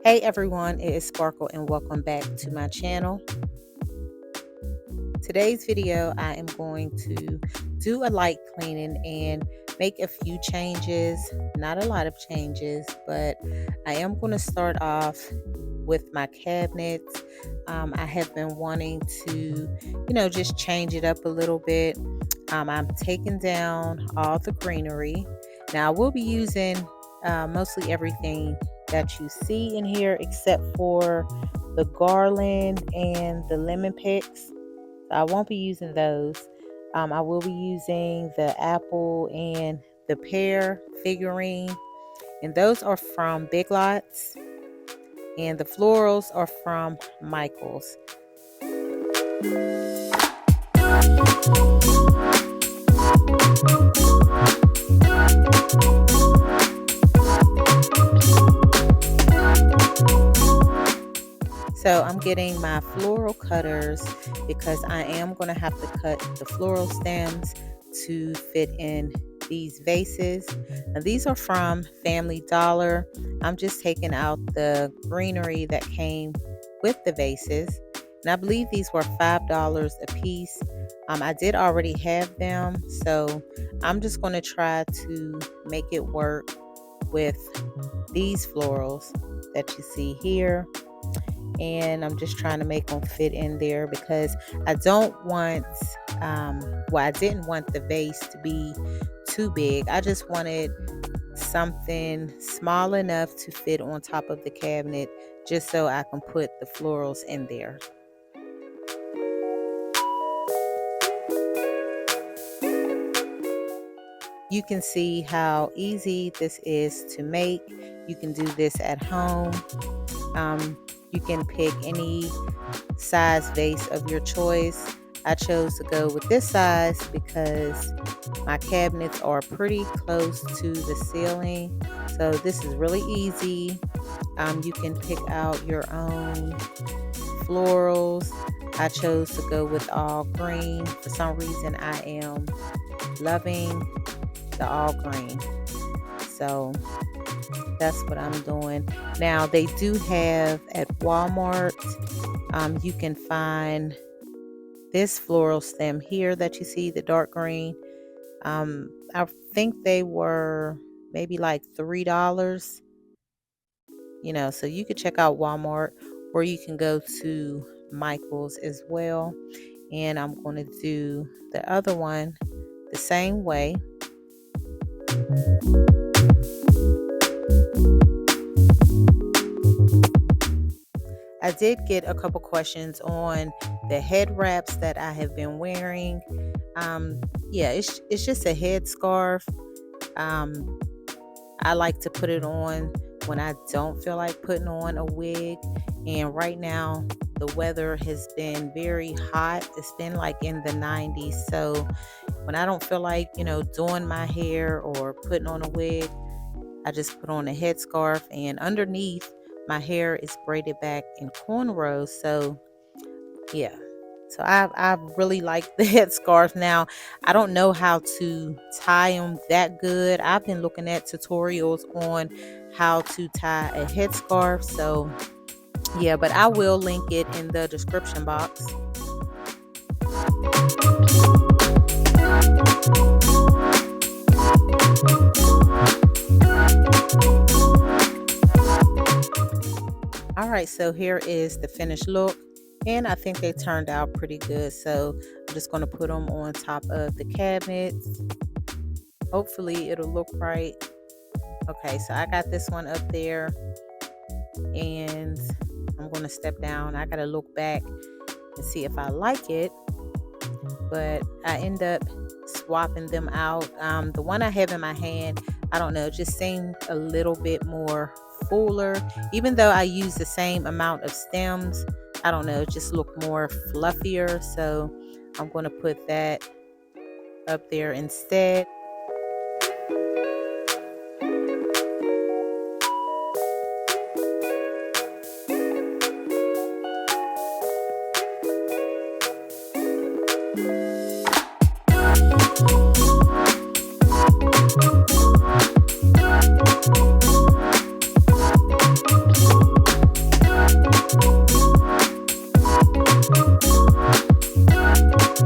Hey everyone, it is Sparkle and welcome back to my channel. Today's video I am going to do a light cleaning and make a few changes, not a lot of changes, but I am going to start off with my cabinets. I have been wanting to, just change it up a little bit. I'm taking down all the greenery. Now I will be using mostly everything that you see in here except for the garland and the lemon picks. I won't be using those. I will be using the apple and the pear figurine, and those are from Big Lots, and the florals are from Michaels. So I'm getting my floral cutters because I am going to have to cut the floral stems to fit in these vases. Now these are from Family Dollar. I'm just taking out the greenery that came with the vases. And I believe these were $5 a piece. I did already have them, so I'm just going to try to make it work with these florals that you see here. And I'm just trying to make them fit in there because I don't want, I didn't want the vase to be too big. I just wanted something small enough to fit on top of the cabinet just so I can put the florals in there. You can see how easy this is to make. You can do this at home. You can pick any size vase of your choice. I chose to go with this size because my cabinets are pretty close to the ceiling. So this is really easy. You can pick out your own florals. I chose to go with all green. For some reason, I am loving the all green. So that's what I'm doing. Now they do have at Walmart, you can find this floral stem here that you see, the dark green. I think they were maybe like $3, so you could check out Walmart, or you can go to Michaels as well. And I'm going to do the other one the same way. I did get a couple questions on the head wraps that I have been wearing. It's just a head scarf. I like to put it on when I don't feel like putting on a wig. And right now the weather has been very hot. It's been like in the 90s. So when I don't feel like, doing my hair or putting on a wig, I just put on a headscarf, and underneath my hair is braided back in cornrows. So yeah, so I really like the headscarf. Now I don't know how to tie them that good. I've been looking at tutorials on how to tie a headscarf. So yeah, but I will link it in the description box. Alright, so here is the finished look, and I think they turned out pretty good. So I'm just going to put them on top of the cabinets. Hopefully it'll look right. Okay, so I got this one up there, and I'm going to step down. I got to look back and see if I like it, but I end up swapping them out. The one I have in my hand, I don't know, just seemed a little bit more fuller. Even though I use the same amount of stems, I don't know, it just looked more fluffier. So I'm going to put that up there instead. To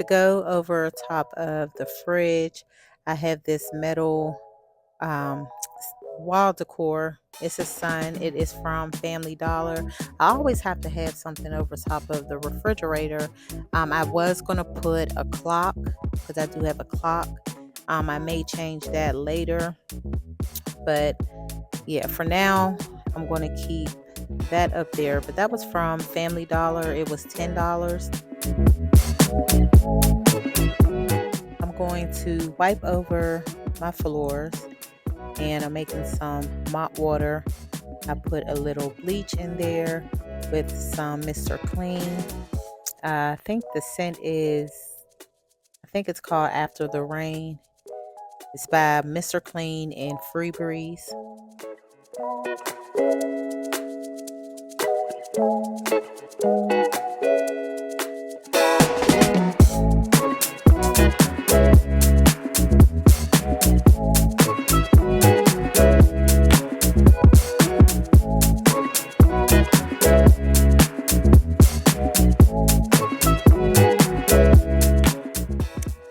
go over top of the fridge, I have this metal um, wall decor. It's a sun. It is from Family Dollar. I always have to have something over top of the refrigerator. I was going to put a clock because I do have a clock. I may change that later. But yeah, for now, I'm going to keep that up there. But that was from Family Dollar. It was $10. I'm going to wipe over my floors, and I'm making some mop water. I put a little bleach in there with some Mr. Clean. I think the scent is, I think it's called After the Rain. It's by Mr. Clean and Free Breeze.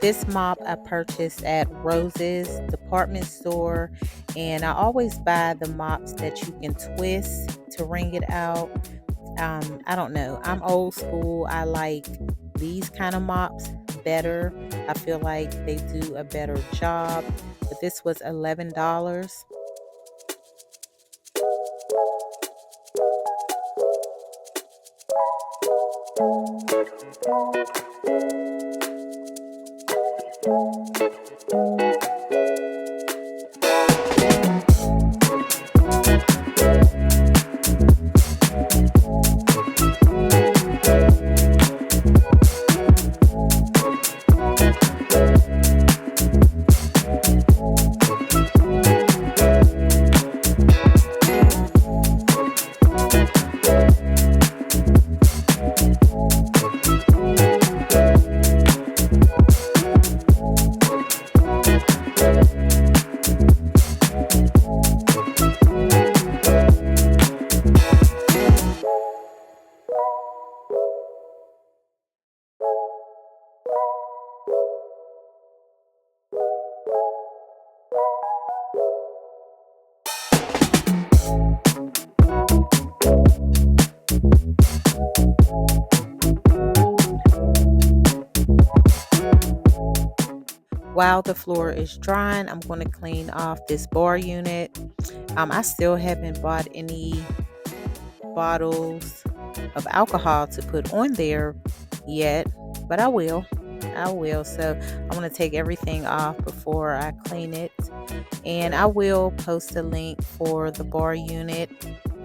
This mop I purchased at Rose's department store, and I always buy the mops that you can twist to wring it out. I don't know. I'm old school. I like these kind of mops better. I feel like they do a better job. But this was $11. While the floor is drying, I'm going to clean off this bar unit. I still haven't bought any bottles of alcohol to put on there yet, but I will. So I want to take everything off before I clean it. And I will post a link for the bar unit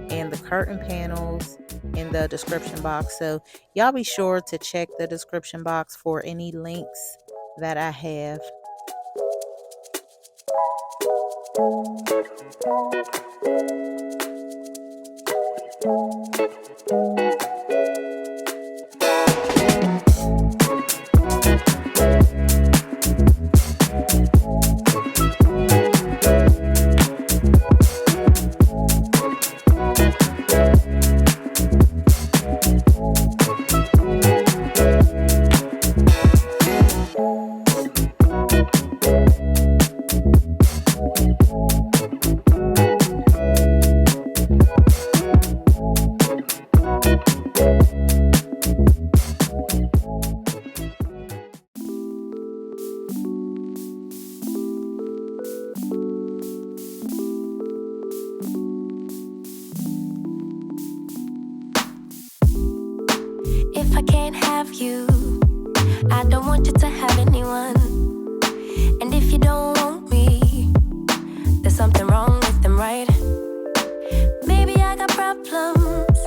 and the curtain panels in the description box. So y'all be sure to check the description box for any links that I have. If I can't have you, I don't want you to have anyone. And if you don't want me, there's something wrong with them, right? Maybe I got problems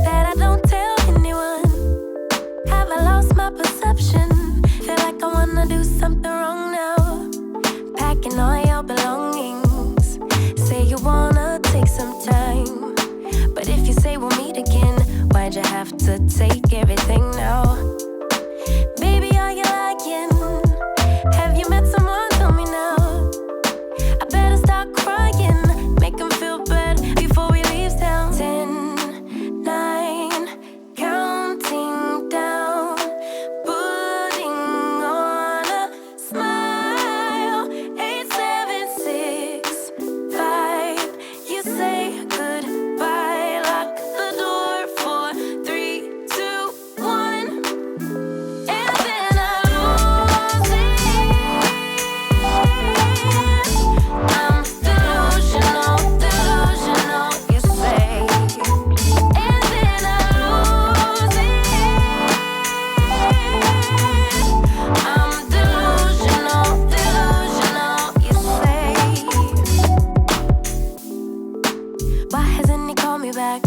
that I don't tell anyone. Have I lost my perception? Feel like I wanna do something wrong now. Packing all your your belongings. Say you wanna take some time, but if you say we'll meet again, why'd you have to take everything now? Baby, are you lying? Have you met someone? Tell me now. I better start crying, make him feel bad before he leaves town. 10, 9, counting down, putting on a smile. 8, 7, 6, 5. You say goodbye, lock the door for 3, 2, 1, and then I lose it. I'm delusional, delusional, you say, and then I lose it. I'm delusional, delusional, you say. Why hasn't he called me back?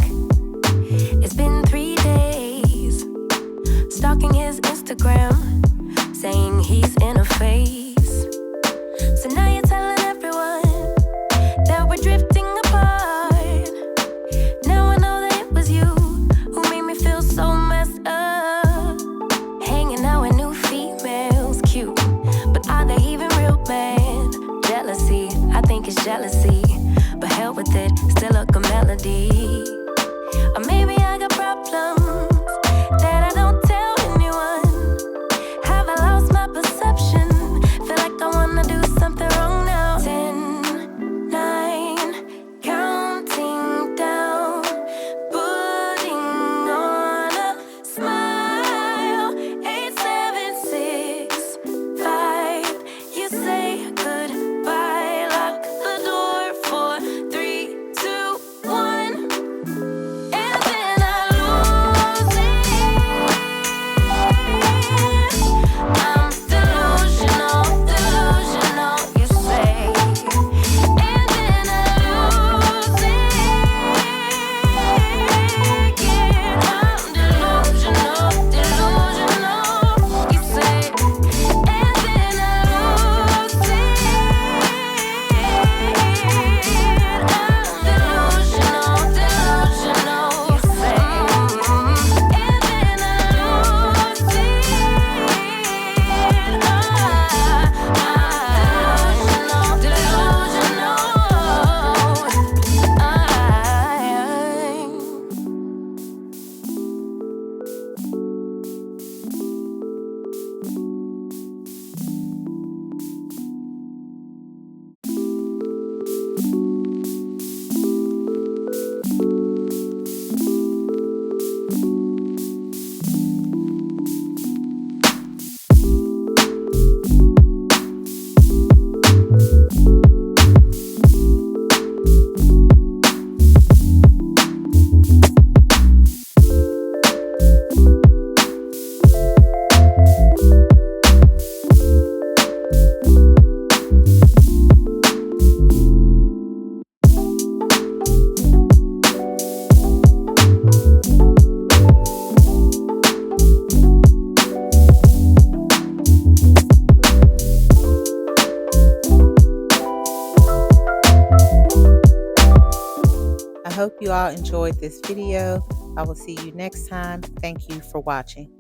It's been 3 days. Stalking his Instagram, saying he's in a phase. So now you're telling everyone that we're drifting apart. Now I know that it was you who made me feel so messed up. Hanging out with new females, cute, but are they even real, man? Jealousy, I think it's jealousy, but hell with it, still like a melody. Or maybe I got problems that I don't tell anyone. Have I lost my perception? Feel like I wanna do something wrong now. 10, 9, counting down, putting on a smile. 8, 7, 6, 5. You say goodbye, lock the door for 3, 2, 1, and then I lose it. I'm delusional, delusional, you say, and then I lose it. Yeah, I'm delusional, delusional, you say, and then I lose it. I'm delusional, delusional, you say, and then I lose it. I'm delusional, I hope you all enjoyed this video. I will see you next time. Thank you for watching.